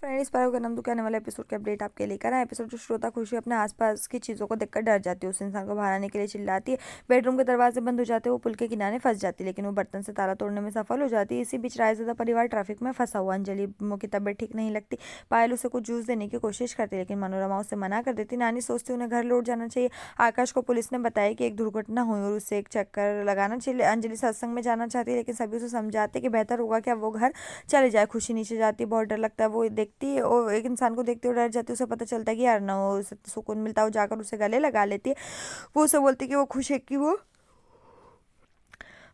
Friend, इस बार नंदू के आने वाले एपिसोड के अपडेट आपके लेकर आए। एपिसोड जो श्रोता खुशी अपने आसपास की चीज़ों को देखकर डर जाती है, उस इंसान को बाहर आने के लिए चिल्लाती है। बेडरूम के दरवाजे बंद हो जाते हैं, वो पुल के किनारे फंस जाती है, लेकिन वो बर्तन से ताला तोड़ने में सफल हो जाती है। इसी बीच रायज़दा परिवार ट्रैफिक में फंसा हुआ। अंजलि की तबीयत ठीक नहीं लगती। पायल उसे कुछ जूस देने की कोशिश करती है, लेकिन मनोरमा उसे मना कर देती। नानी सोचती उन्हें घर लौट जाना चाहिए। आकाश को पुलिस ने बताया कि एक दुर्घटना हुई और उसे एक चक्कर लगाना चाहिए। अंजलि सत्संग में जाना चाहती है, लेकिन सभी उसे समझाते कि बेहतर होगा कि अब वो घर चले जाए। खुशी नीचे जाती है, बहुत डर लगता है। वो देखती है और एक इंसान को देखती है और डर जाती है। उसे पता चलता है कि यार ना वो उसे सुकून मिलता है। वो जाकर उसे गले लगा लेती है। वो उसे बोलती है कि वो खुश है कि वो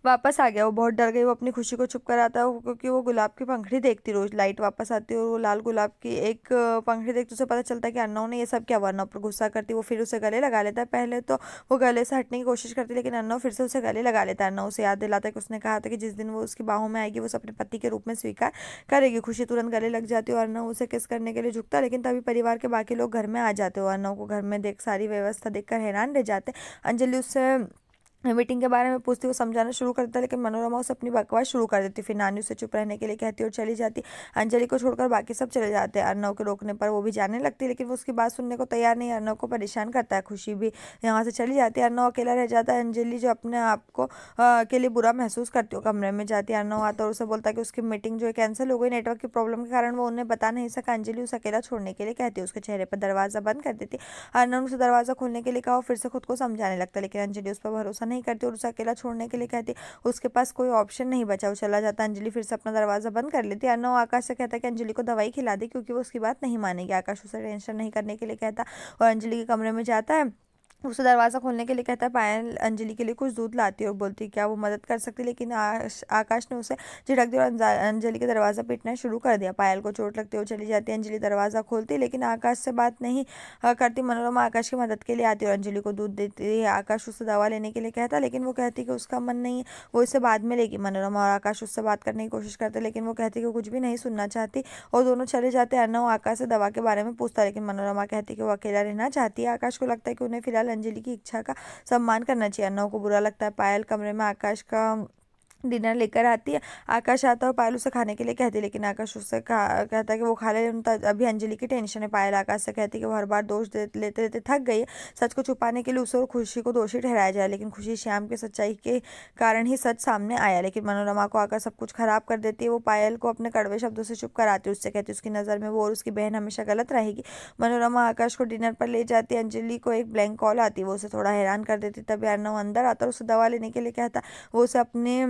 वापस आ गया। वो बहुत डर गई। वो अपनी खुशी को छुप कर आता है, क्योंकि वो गुलाब की पंखड़ी देखती। रोज लाइट वापस आती है और वो लाल गुलाब की एक पंखड़ी देखती। उसे पता चलता है कि अन्नू ने ये सब क्या। वो अन्नू पर गुस्सा करती है। वो फिर उसे गले लगा लेता है। पहले तो वो गले से हटने की कोशिश करती है, लेकिन अन्नू फिर से उसे गले लगा लेता है। अन्नू उसे याद दिलाता है कि उसने कहा था कि जिस दिन वो उसकी बाहों में आएगी, वो उसे अपने पति के रूप में स्वीकार करेगी। खुशी तुरंत गले लग जाती है और अन्नू उसे किस करने के लिए झुकता है, लेकिन तभी परिवार के बाकी लोग घर में आ जाते हो। अन्नू को घर में देख सारी व्यवस्था देखकर हैरान रह जाते। अंजलि उससे मीटिंग के बारे में पूछती, वो समझाना शुरू करता है, लेकिन मनोरमा उसे अपनी बकवास शुरू कर देती। फिर नानी उसे चुप रहने के लिए कहती और चली जाती। अंजलि को छोड़कर बाकी सब चले जाते हैं। अर्नव के रोकने पर वो भी जाने लगती, लेकिन वो उसकी बात सुनने को तैयार नहीं। अर्नव को परेशान करता है। खुशी भी यहाँ से चली जाती है। अर्नव अकेला रह जाता है। अंजलि जो अपने आप को के लिए बुरा महसूस करती है, कमरे में जाती है। अर्नव आता है और उसे बोलता है कि उसकी मीटिंग जो है कैंसिल हो गई। नेटवर्क की प्रॉब्लम के कारण वो उन्हें बता नहीं सका। अंजलि उसे अकेला छोड़ने के लिए कहती है। उसके चेहरे पर दरवाजा बंद कर देती। अर्नव उसे दरवाजा खोलने के लिए कहा और फिर से खुद को समझाने लगता है, लेकिन अंजलि उस पर भरोसा नहीं करती और उसे अकेला छोड़ने के लिए कहती। उसके पास कोई ऑप्शन नहीं बचा, वो चला जाता। अंजलि फिर से अपना दरवाजा बंद कर लेती है। अर्नव आकाश से कहता है कि अंजलि को दवाई खिला दे, क्योंकि वो उसकी बात नहीं मानेगी। आकाश उसे टेंशन नहीं करने के लिए कहता और अंजलि के कमरे में जाता है। उसे दरवाज़ा खोलने के लिए कहता है। पायल अंजलि के लिए कुछ दूध लाती है और बोलती है क्या वो मदद कर सकती, लेकिन आकाश ने उसे झिड़क दिया और अंजलि के दरवाज़ा पीटना शुरू कर दिया। पायल को चोट लगती है, वो चली जाती है। अंजलि दरवाज़ा खोलती है, लेकिन आकाश से बात नहीं करती। मनोरमा आकाश की मदद के लिए आती है और अंजलि को दूध देती है। आकाश उससे दवा लेने के लिए कहता है, लेकिन वो कहती है कि उसका मन नहीं है, वो इसे बाद में लेगी। मनोरमा और आकाश उससे बात करने की कोशिश करते, लेकिन वो कहती है कि वो कुछ भी नहीं सुनना चाहती और दोनों चले जाते हैं। अर्नव आकाश से दवा के बारे में पूछता है, लेकिन मनोरमा कहती है कि वो अकेला रहना चाहती है। आकाश को लगता है कि उन्हें फिलहाल अंजलि की इच्छा का सम्मान करना चाहिए। अन्नू को बुरा लगता है। पायल कमरे में आकाश का डिनर लेकर आती है। आकाश आता है और पायल उसे खाने के लिए कहती है, लेकिन आकाश उससे कहता है कि वो खा ले। अभी अंजलि की टेंशन है। पायल आकाश से कहती है कि वो हर बार दोष लेते लेते थक गई है। सच को छुपाने के लिए उसे और खुशी को दोषी ठहराया जाए, लेकिन खुशी श्याम की सच्चाई के कारण ही सच सामने आया। लेकिन मनोरमा को आकर सब कुछ खराब कर देती है। वो पायल को अपने कड़वे शब्दों से चुप कराती है। उससे कहती है उसकी नज़र में वो और उसकी बहन हमेशा गलत रहेगी। मनोरमा आकाश को डिनर पर ले जाती है। अंजलि को एक ब्लैंक कॉल आती है, वो उसे थोड़ा हैरान कर देती। तभी अर्नव अंदर आता है, उसे दवा लेने के लिए कहता। वो उसे अपने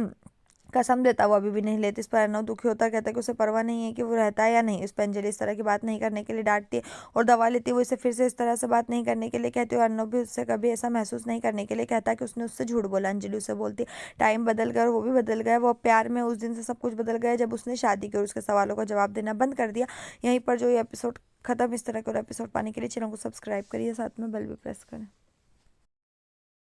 कसम देता, वो अभी भी नहीं लेती। इस पर अर्नव दुखी होता, कहता है कि उसे परवाह नहीं है कि वो रहता है या नहीं। इस पर अंजलि इस तरह की बात नहीं करने के लिए डांटती है और दवा लेती है। वो इसे फिर से इस तरह से बात नहीं करने के लिए कहती है। अर्नव भी उससे कभी ऐसा महसूस नहीं करने के लिए कहता कि उसने उससे झूठ बोला। अंजलि उसे बोलती टाइम बदल गया और वो भी बदल गया। वो प्यार में उस दिन से सब कुछ बदल गया जब उसने शादी की और उसके सवालों का जवाब देना बंद कर दिया। यहीं पर जो ये एपिसोड खत्म। इस तरह के और एपिसोड पाने के लिए चैनल को सब्सक्राइब करिए, साथ में बेल भी प्रेस करें।